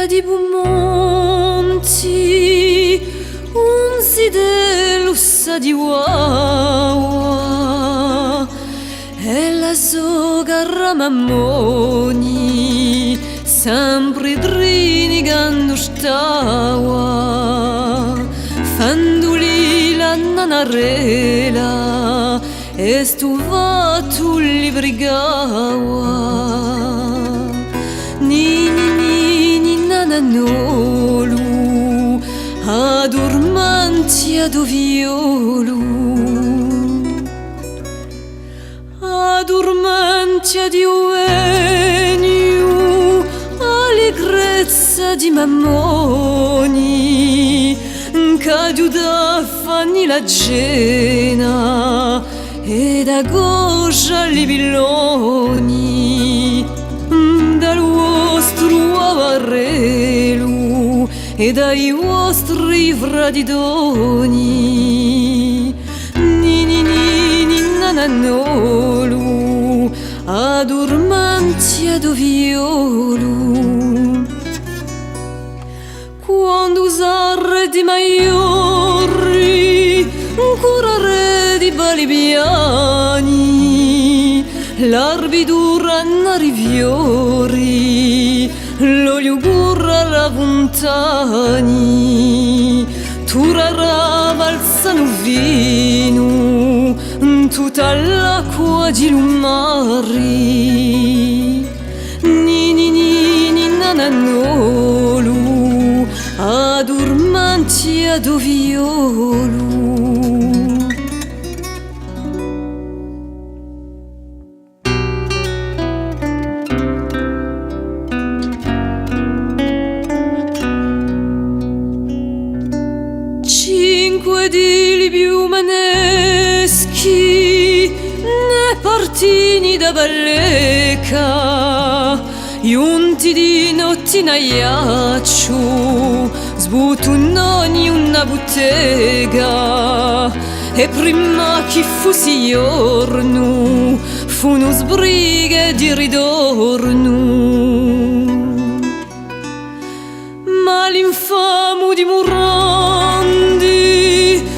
di Bumonti, un sidelussa di Wawa, e la soga Ramammoni, sempre drini gandustawa, fanduli la nanarela, e stuvatu li brigawa. Nananolu, addormanti ad oviolo, addormanti ad Eugenio, allegrezza di Mammoni, caduta fanni la cena, ed a goggia li villoni, dal vostro avarrelu e dai vostri vradidoni, nananolu, addormanti ad oviolo. Quando usare di maiori, curare di balibiani, l'arbidura nariviori, l'olio burra la vuntani, turara valsano vino, tutta l'acqua di lumari, nananolu, addormanti ad oviolo. Cinque dili biumaneschi, ne partini da balleca, giunti di nottinaiaccio, sbutunoni una bottega, e prima che fossi giorno, fu uno sbrighe di ridorno. Ma l'infamo di Murandi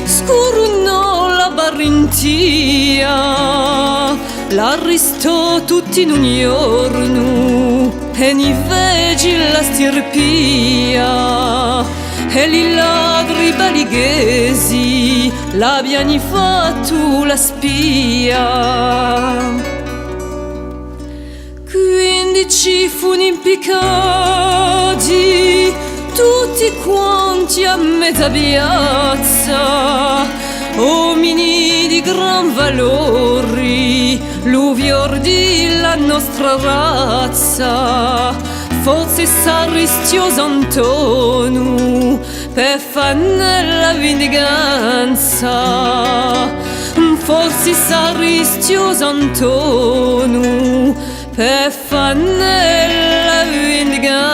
scurunò la barrintia, l'arrestò tutti in un giorno e ni vegi la stirpia, e li ladri balighesi l'abbiano fatto la spia. Quindi ci furono impiccati tutti quanti a mezza piazza, uomini di gran valori, l'uvior di la nostra razza, forse s'arristioso Antonio per fare la vendicanza, forse s'arristioso Antonio per fare la vendicanza.